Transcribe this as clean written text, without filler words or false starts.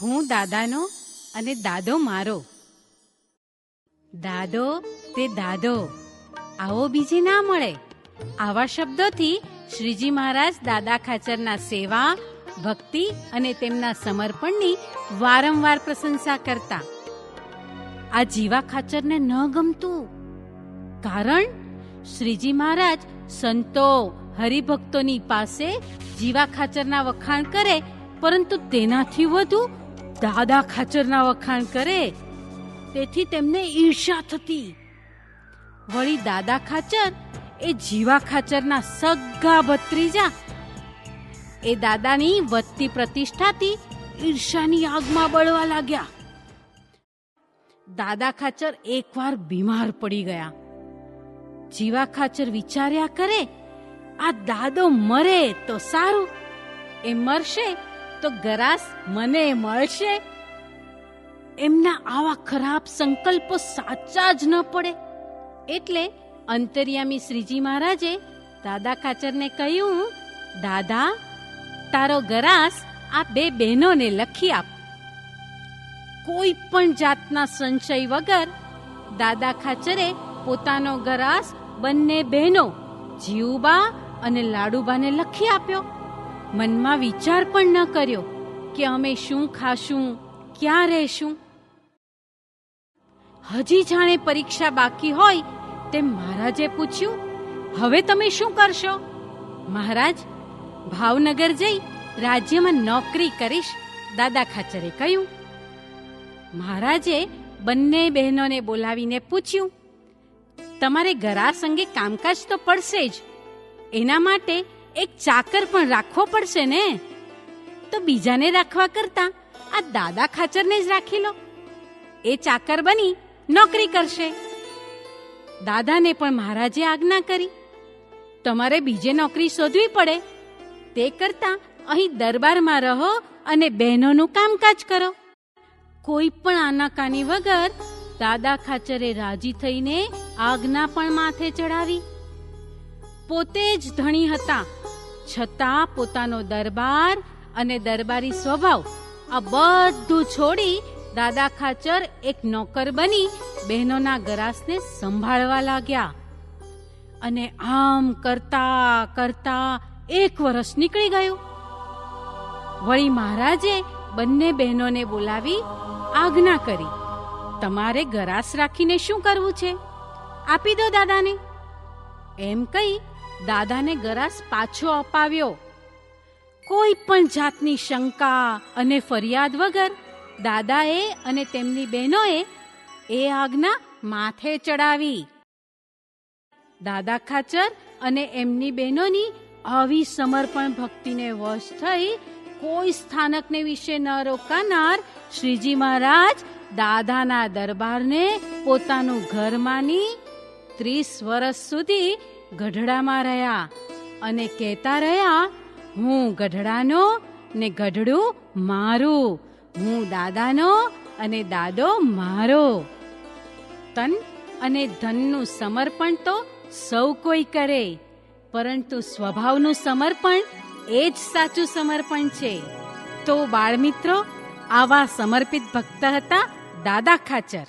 હું દાદાનો અને દાદો મારો. દાદો તે દાદો આવો બીજે ના મળે. આવા શબ્દોથી શ્રીજી મહારાજ દાદા ખાચરના સેવા, ભક્તિ અને તેમના સમર્પણની વારંવાર પ્રશંસા કરતા. આ જીવા ખાચરને ન ગમતું, કારણ શ્રીજી મહારાજ સંતો, હરિભક્તોની પાસે જીવા ખાચરના વખાણ કરે, પરંતુ તેનાથી વધુ દાદા ખાચરના વખાણ કરે. તેથી તેમને ઈર્ષ્યા થતી. વળી દાદા ખાચર એ જીવા ખાચરના સગા ભત્રીજા. એ દાદાની વધતી પ્રતિષ્ઠાથી ઈર્ષ્યાની આગમાં બળવા લાગ્યા. દાદા ખાચર એકવાર બીમાર પડી ગયા. જીવા ખાચર વિચાર્યા કરે, આ દાદો મરે તો સારું, એ મરશે તો ગરાસ મને મળશે. એમના આવા ખરાબ સંકલ્પો સાચા જ ન પડે. એટલે અંતર્યામી શ્રીજી મહારાજે દાદા ખાચરને કહ્યું, દાદા, તારો ગરાસ આ બે બહેનોને લખી આપ. કોઈ પણ જાતના સંશય વગર દાદા ખાચરે પોતાનો ગરાસ બંને બહેનો જીવુબા અને લાડુબાને લખી આપ્યો. મનમાં વિચાર પણ ન કર્યો કે અમે શું ખાશું, ક્યાં રહેશું. હજી જાણે પરીક્ષા બાકી હોય તેમ મહારાજે પૂછ્યું, હવે તમે શું કરશો? મહારાજ, ભાવનગર જઈ રાજ્યમાં નોકરી કરીશ, દાદા ખાચરે કહ્યું. મહારાજે બંને બહેનોને બોલાવીને પૂછ્યું, તમારે ગરાસ અંગે કામકાજ તો પડશે જ, એના માટે એક ચાકર પણ રાખવો પડશે ને. તો બીજાને રાખવા કરતા આ દાદા ખાચરને જ રાખી લો. એ ચાકર બની નોકરી કરશે. દાદાને પણ મહારાજે આજ્ઞા કરી, તમારે બીજે નોકરી શોધવી પડે તે કરતા અહીં દરબારમાં રહો અને બહેનોનું કામકાજ કરો. કોઈ પણ આનાકાની વગર દાદા ખાચરે રાજી થઈને આજ્ઞા પણ માથે ચડાવી. પોતે જ ધણી હતા, છતાં પોતાનો દરબાર અને દરબારી સ્વભાવ આ બધું છોડી દાદા ખાચર એક નોકર બની બહેનોના ગરાસને સંભાળવા લાગ્યા. અને આમ કરતા કરતા 1 વર્ષ નીકળી ગયું. વળી મહારાજે બંને બહેનોને બોલાવી આજ્ઞા કરી, તમારે ગરાસ રાખીને શું કરવું છે, આપી દો દાદાને. એમ કહી દાદાને ગરાસ પાછો અપાવ્યો. કોઈ પણ જાતની શંકા અને ફરિયાદ વગર દાદાએ અને તેમની બહેનોએ એ આજ્ઞા માથે ચડાવી. દાદા ખાચર અને એમની બહેનોની આવી સમર્પણ ભક્તિને વશ થઈ કોઈ સ્થાનકને વિશે ન રોકાનાર શ્રીજી મહારાજ દાદાના દરબારને પોતાનું ઘર માની 30 વર્ષ સુધી ગઢડામાં રહ્યા અને કહેતા રહ્યા, હું ગઢડાનો ને ગઢડું મારું, હું દાદાનો અને દાદો મારો. તન અને ધનનું સમર્પણ તો સૌ કોઈ કરે, પરંતુ સ્વભાવનું સમર્પણ એ જ સાચું સમર્પણ છે. તો બાળમિત્રો, આવા સમર્પિત ભક્ત હતા દાદા ખાચર.